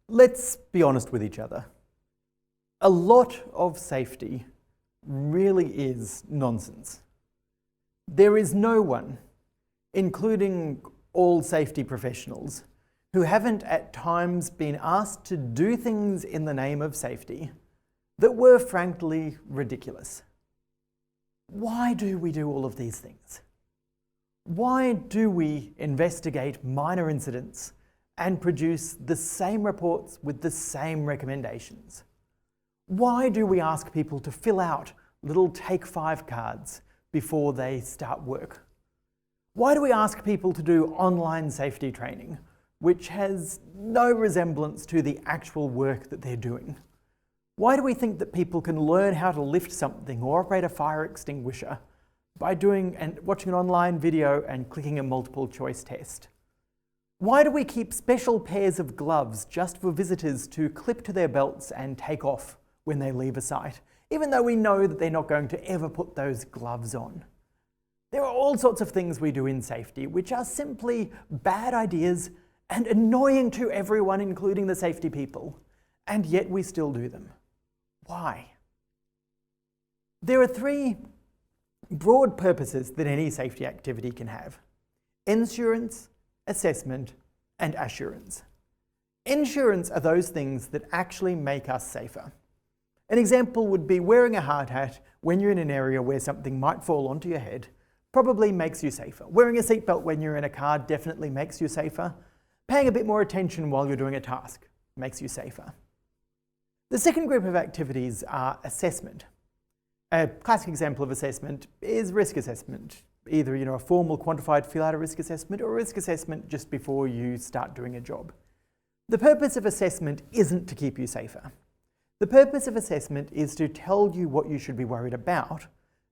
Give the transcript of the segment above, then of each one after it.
Let's be honest with each other. A lot of safety really is nonsense. There is no one, including all safety professionals, who haven't at times been asked to do things in the name of safety that were frankly ridiculous. Why do we do all of these things? Why do we investigate minor incidents and produce the same reports with the same recommendations? Why do we ask people to fill out little TakeFive cards before they start work? Why do we ask people to do online safety training, which has no resemblance to the actual work that they're doing? Why do we think that people can learn how to lift something or operate a fire extinguisher by watching an online video and clicking a multiple choice test? Why do we keep special pairs of gloves just for visitors to clip to their belts and take off when they leave a site, even though we know that they're not going to ever put those gloves on? There are all sorts of things we do in safety which are simply bad ideas and annoying to everyone, including the safety people, and yet we still do them. Why? There are three broad purposes that any safety activity can have: insurance, assessment, and assurance. Insurance are those things that actually make us safer. An example would be wearing a hard hat when you're in an area where something might fall onto your head probably makes you safer. Wearing a seatbelt when you're in a car definitely makes you safer. Paying a bit more attention while you're doing a task makes you safer. The second group of activities are assessment. A classic example of assessment is risk assessment. Either a formal quantified fill-out a risk assessment or a risk assessment just before you start doing a job. The purpose of assessment isn't to keep you safer. The purpose of assessment is to tell you what you should be worried about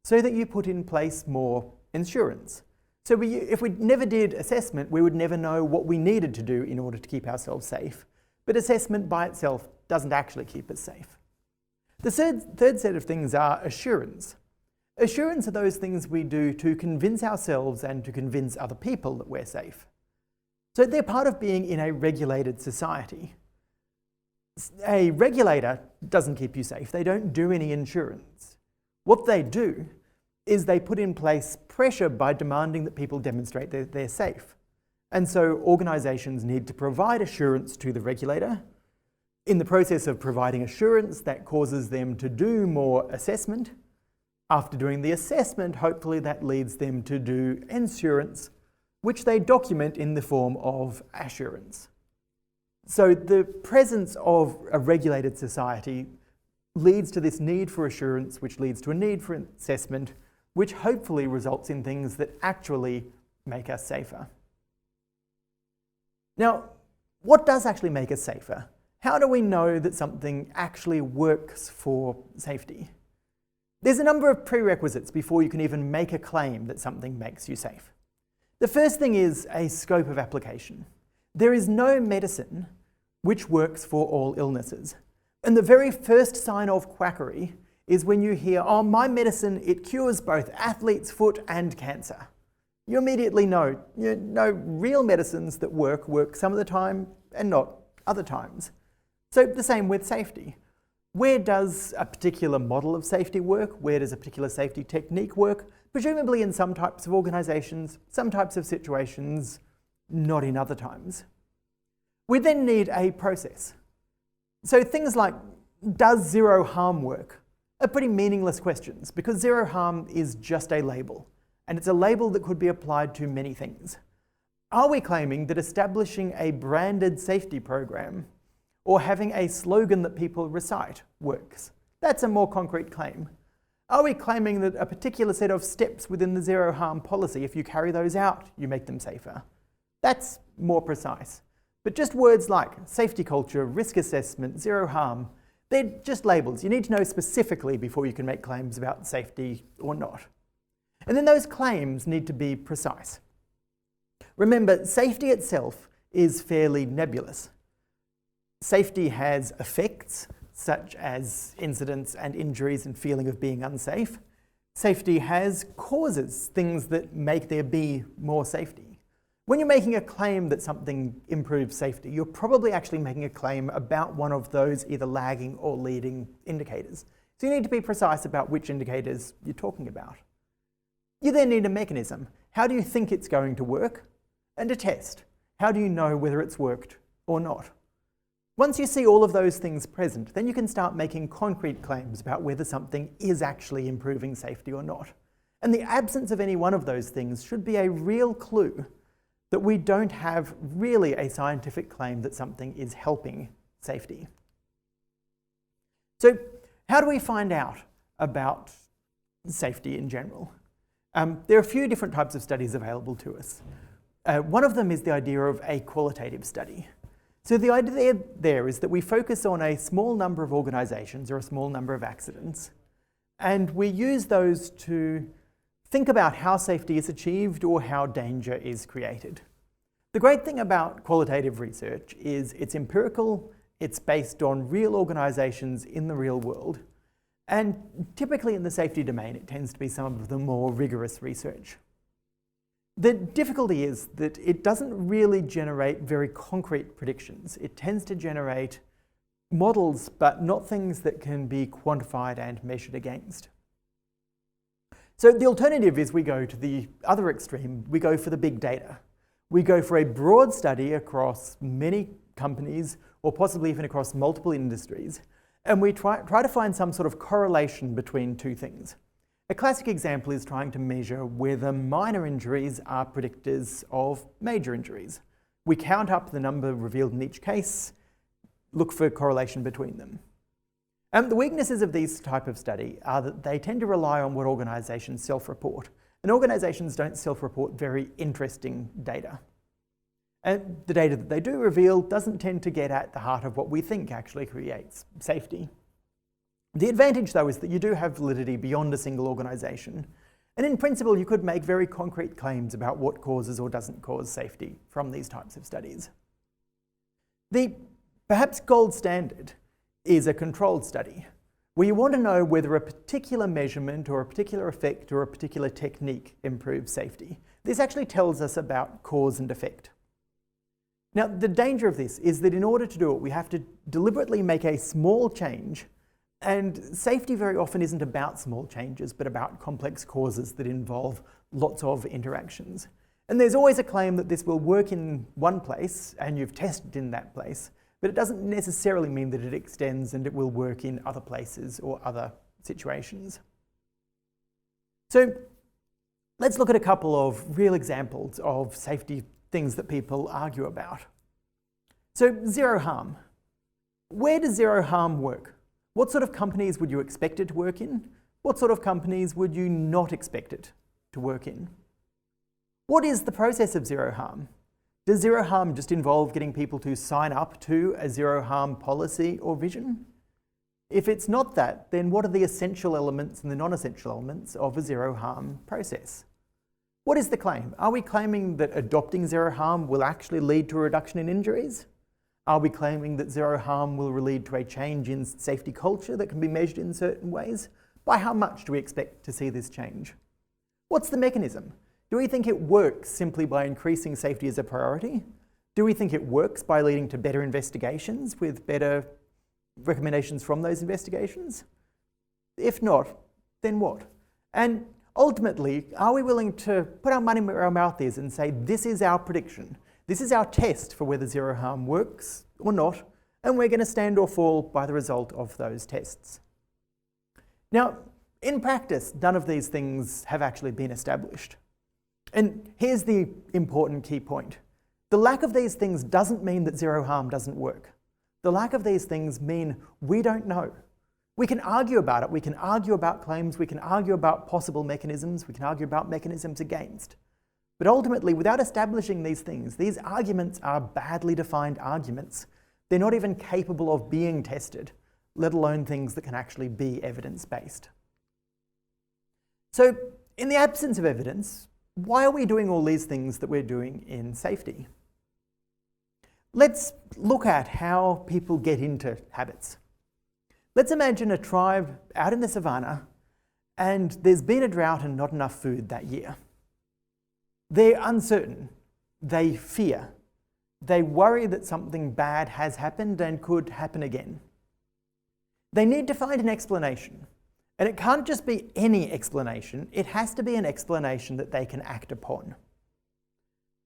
so that you put in place more insurance. So if we never did assessment, we would never know what we needed to do in order to keep ourselves safe. But assessment by itself doesn't actually keep us safe. The third set of things are assurance. Assurance are those things we do to convince ourselves and to convince other people that we're safe. So they're part of being in a regulated society. A regulator doesn't keep you safe. They don't do any insurance. What they do is they put in place pressure by demanding that people demonstrate that they're safe. And so organisations need to provide assurance to the regulator. In the process of providing assurance, that causes them to do more assessment. After doing the assessment, hopefully that leads them to do insurance, which they document in the form of assurance. So the presence of a regulated society leads to this need for assurance, which leads to a need for assessment, which hopefully results in things that actually make us safer. Now, what does actually make us safer? How do we know that something actually works for safety? There's a number of prerequisites before you can even make a claim that something makes you safe. The first thing is a scope of application. There is no medicine which works for all illnesses. And the very first sign of quackery is when you hear, oh, my medicine, it cures both athlete's foot and cancer. You immediately know, real medicines that work some of the time and not other times. So the same with safety. Where does a particular model of safety work? Where does a particular safety technique work? Presumably in some types of organisations, some types of situations, not in other times. We then need a process. So things like, does zero harm work? Are pretty meaningless questions because zero harm is just a label, and it's a label that could be applied to many things. Are we claiming that establishing a branded safety program or having a slogan that people recite works? That's a more concrete claim. Are we claiming that a particular set of steps within the zero harm policy, if you carry those out, you make them safer? That's more precise. But just words like safety culture, risk assessment, zero harm, they're just labels. You need to know specifically before you can make claims about safety or not. And then those claims need to be precise. Remember, safety itself is fairly nebulous. Safety has effects, such as incidents and injuries and feeling of being unsafe. Safety has causes, things that make there be more safety. When you're making a claim that something improves safety, you're probably actually making a claim about one of those either lagging or leading indicators. So you need to be precise about which indicators you're talking about. You then need a mechanism. How do you think it's going to work? And a test. How do you know whether it's worked or not? Once you see all of those things present, then you can start making concrete claims about whether something is actually improving safety or not. And the absence of any one of those things should be a real clue that we don't have really a scientific claim that something is helping safety. So how do we find out about safety in general? There are a few different types of studies available to us. One of them is the idea of a qualitative study. So the idea there is that we focus on a small number of organisations or a small number of accidents, and we use those to think about how safety is achieved or how danger is created. The great thing about qualitative research is it's empirical, it's based on real organisations in the real world, and typically in the safety domain it tends to be some of the more rigorous research. The difficulty is that it doesn't really generate very concrete predictions. It tends to generate models, but not things that can be quantified and measured against. So the alternative is we go to the other extreme. We go for the big data. We go for a broad study across many companies, or possibly even across multiple industries, and we try to find some sort of correlation between two things. A classic example is trying to measure whether minor injuries are predictors of major injuries. We count up the number revealed in each case, look for correlation between them. The weaknesses of these type of study are that they tend to rely on what organisations self-report, and organisations don't self-report very interesting data. And the data that they do reveal doesn't tend to get at the heart of what we think actually creates safety. The advantage, though, is that you do have validity beyond a single organisation. And in principle, you could make very concrete claims about what causes or doesn't cause safety from these types of studies. The perhaps gold standard is a controlled study, where you want to know whether a particular measurement or a particular effect or a particular technique improves safety. This actually tells us about cause and effect. Now, the danger of this is that in order to do it, we have to deliberately make a small change. And safety very often isn't about small changes, but about complex causes that involve lots of interactions. And there's always a claim that this will work in one place, and you've tested in that place, but it doesn't necessarily mean that it extends and it will work in other places or other situations. So let's look at a couple of real examples of safety things that people argue about. So zero harm. Where does zero harm work? What sort of companies would you expect it to work in? What sort of companies would you not expect it to work in? What is the process of zero harm? Does zero harm just involve getting people to sign up to a zero harm policy or vision? If it's not that, then what are the essential elements and the non-essential elements of a zero harm process? What is the claim? Are we claiming that adopting zero harm will actually lead to a reduction in injuries? Are we claiming that zero harm will lead to a change in safety culture that can be measured in certain ways? By how much do we expect to see this change? What's the mechanism? Do we think it works simply by increasing safety as a priority? Do we think it works by leading to better investigations with better recommendations from those investigations? If not, then what? And ultimately, are we willing to put our money where our mouth is and say, this is our prediction? This is our test for whether zero harm works or not, and we're going to stand or fall by the result of those tests. Now, in practice, none of these things have actually been established. And here's the important key point. The lack of these things doesn't mean that zero harm doesn't work. The lack of these things mean we don't know. We can argue about it. We can argue about claims. We can argue about possible mechanisms. We can argue about mechanisms against. But ultimately, without establishing these things, these arguments are badly defined arguments. They're not even capable of being tested, let alone things that can actually be evidence-based. So, in the absence of evidence, why are we doing all these things that we're doing in safety? Let's look at how people get into habits. Let's imagine a tribe out in the savannah, and there's been a drought and not enough food that year. They're uncertain. they fear. They worry that something bad has happened and could happen again. They need to find an explanation. And it can't just be any explanation, it has to be an explanation that they can act upon.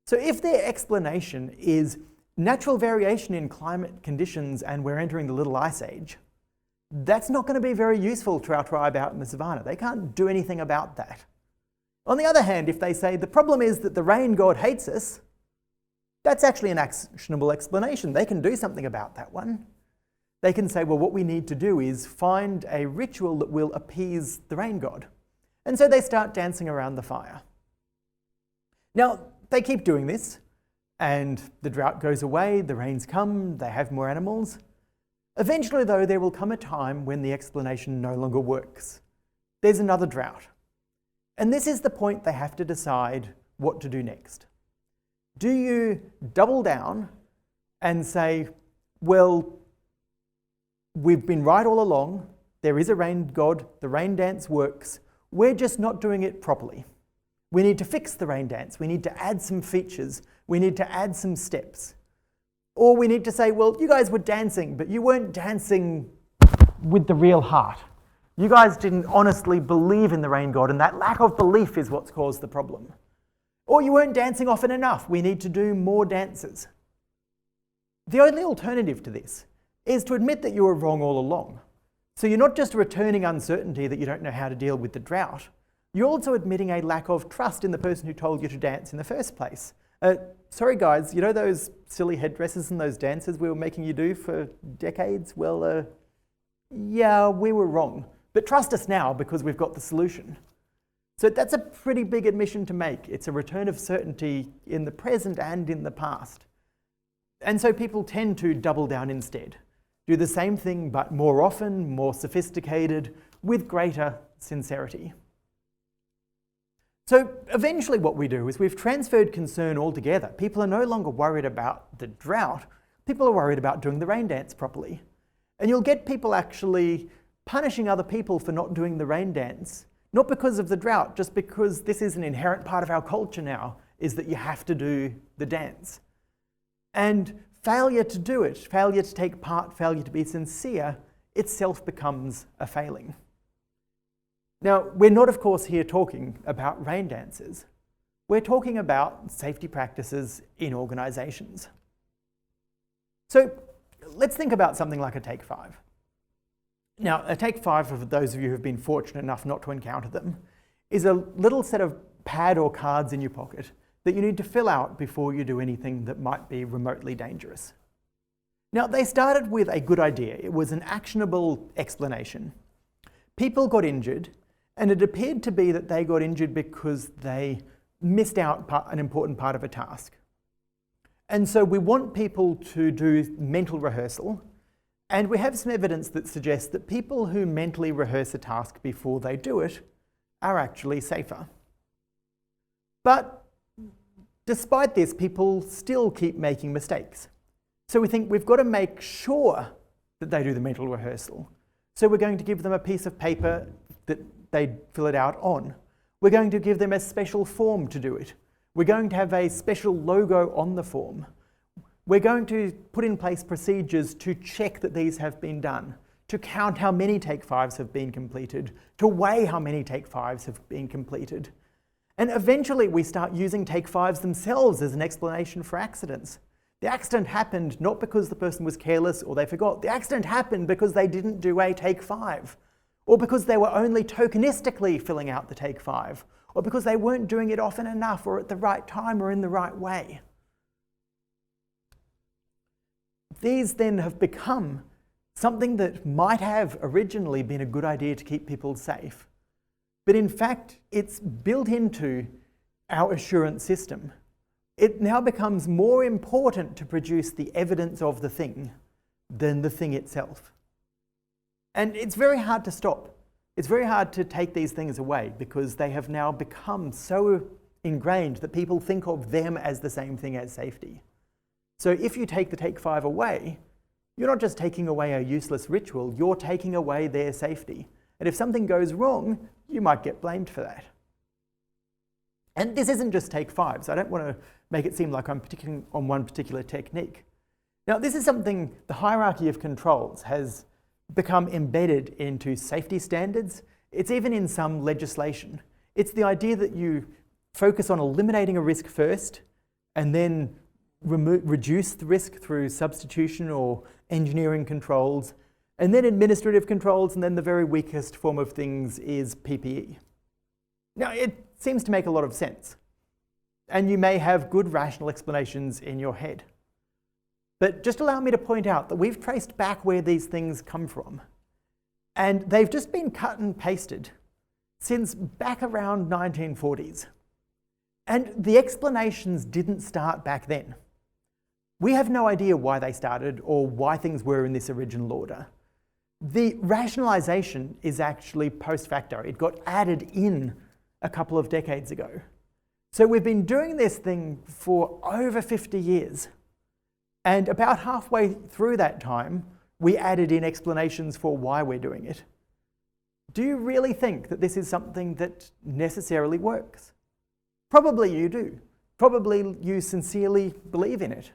So if their explanation is natural variation in climate conditions and we're entering the Little Ice Age, that's not going to be very useful to our tribe out in the savannah. They can't do anything about that. On the other hand, if they say the problem is that the rain god hates us, that's actually an actionable explanation. They can do something about that one. They can say, well, what we need to do is find a ritual that will appease the rain god. And so they start dancing around the fire. Now, they keep doing this, and the drought goes away, the rains come, they have more animals. Eventually, though, there will come a time when the explanation no longer works. There's another drought. And this is the point they have to decide what to do next. Do you double down and say, well, we've been right all along, there is a rain god, the rain dance works, we're just not doing it properly. We need to fix the rain dance, we need to add some features, we need to add some steps. Or we need to say, well, you guys were dancing, but you weren't dancing with the real heart. You guys didn't honestly believe in the rain god, and that lack of belief is what's caused the problem. Or you weren't dancing often enough, we need to do more dances. The only alternative to this is to admit that you were wrong all along. So you're not just returning uncertainty that you don't know how to deal with the drought, you're also admitting a lack of trust in the person who told you to dance in the first place. Sorry guys, you know those silly headdresses and those dances we were making you do for decades? Well, yeah, we were wrong. But trust us now because we've got the solution. So that's a pretty big admission to make. It's a return of certainty in the present and in the past. And so people tend to double down instead. Do the same thing but more often, more sophisticated, with greater sincerity. So eventually what we do is we've transferred concern altogether. People are no longer worried about the drought. People are worried about doing the rain dance properly. And you'll get people actually punishing other people for not doing the rain dance, not because of the drought, just because this is an inherent part of our culture now, is that you have to do the dance. And failure to do it, failure to take part, failure to be sincere, itself becomes a failing. Now, we're not, of course, here talking about rain dances. We're talking about safety practices in organisations. So let's think about something like a TakeFive. Now, a TakeFive, for those of you who have been fortunate enough not to encounter them, is a little set of pad or cards in your pocket that you need to fill out before you do anything that might be remotely dangerous. Now, they started with a good idea. It was an actionable explanation. People got injured, and it appeared to be that they got injured because they missed out an important part of a task. And so we want people to do mental rehearsal, and we have some evidence that suggests that people who mentally rehearse a task before they do it are actually safer. But despite this, people still keep making mistakes. So we think we've got to make sure that they do the mental rehearsal. So we're going to give them a piece of paper that they fill it out on. We're going to give them a special form to do it. We're going to have a special logo on the form. We're going to put in place procedures to check that these have been done, to count how many TakeFives have been completed, to weigh how many TakeFives have been completed. And eventually we start using TakeFives themselves as an explanation for accidents. The accident happened not because the person was careless or they forgot. The accident happened because they didn't do a TakeFive, or because they were only tokenistically filling out the TakeFive, or because they weren't doing it often enough or at the right time or in the right way. These then have become something that might have originally been a good idea to keep people safe. But in fact, it's built into our assurance system. It now becomes more important to produce the evidence of the thing than the thing itself. And it's very hard to stop. It's very hard to take these things away because they have now become so ingrained that people think of them as the same thing as safety. So if you take the TakeFive away, you're not just taking away a useless ritual, you're taking away their safety. And if something goes wrong, you might get blamed for that. And this isn't just TakeFive, so I don't want to make it seem like I'm picking on one particular technique. Now, this is something the hierarchy of controls has become embedded into safety standards. It's even in some legislation. It's the idea that you focus on eliminating a risk first and then reduce the risk through substitution or engineering controls, and then administrative controls, and then the very weakest form of things is PPE. Now, it seems to make a lot of sense, and you may have good rational explanations in your head. But just allow me to point out that we've traced back where these things come from, and they've just been cut and pasted since back around 1940s. And the explanations didn't start back then. We have no idea why they started or why things were in this original order. The rationalization is actually post facto. It got added in a couple of decades ago. So we've been doing this thing for over 50 years. And about halfway through that time, we added in explanations for why we're doing it. Do you really think that this is something that necessarily works? Probably you do. Probably you sincerely believe in it.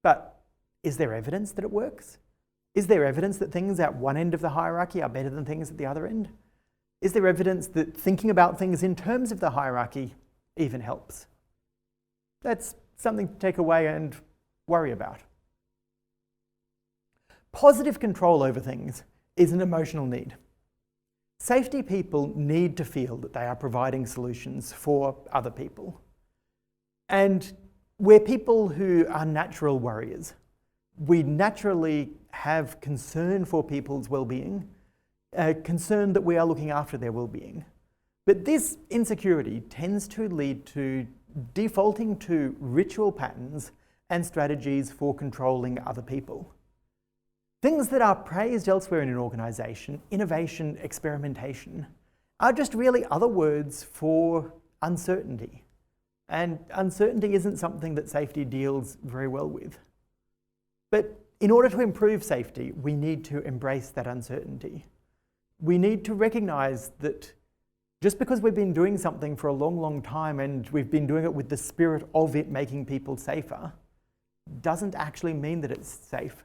But is there evidence that it works? Is there evidence that things at one end of the hierarchy are better than things at the other end? Is there evidence that thinking about things in terms of the hierarchy even helps? That's something to take away and worry about. Positive control over things is an emotional need. Safety people need to feel that they are providing solutions for other people. And we're people who are natural worriers. We naturally have concern for people's well-being, concern that we are looking after their well-being. But this insecurity tends to lead to defaulting to ritual patterns and strategies for controlling other people. Things that are praised elsewhere in an organisation, innovation, experimentation, are just really other words for uncertainty. And uncertainty isn't something that safety deals very well with. But in order to improve safety, we need to embrace that uncertainty. We need to recognise that just because we've been doing something for a long, long time and we've been doing it with the spirit of it making people safer, doesn't actually mean that it's safe.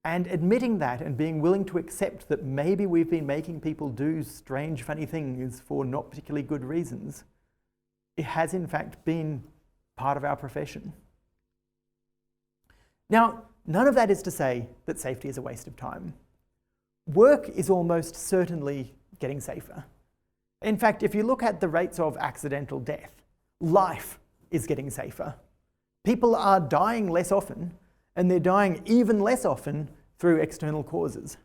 And admitting that and being willing to accept that maybe we've been making people do strange, funny things for not particularly good reasons, it has in fact been part of our profession. Now, none of that is to say that safety is a waste of time. Work is almost certainly getting safer. In fact, if you look at the rates of accidental death, life is getting safer. People are dying less often, and they're dying even less often through external causes.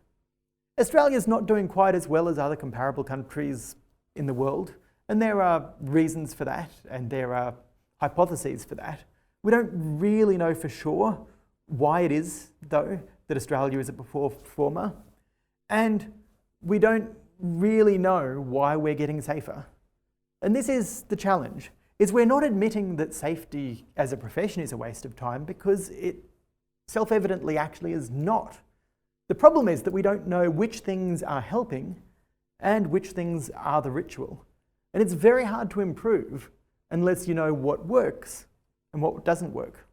Australia's not doing quite as well as other comparable countries in the world, and there are reasons for that, and there are hypotheses for that. We don't really know for sure why it is, though, that Australia is a poor performer, and we don't really know why we're getting safer. And this is the challenge, is we're not admitting that safety as a profession is a waste of time because it self-evidently actually is not. The problem is that we don't know which things are helping and which things are the ritual. And it's very hard to improve unless you know what works and what doesn't work.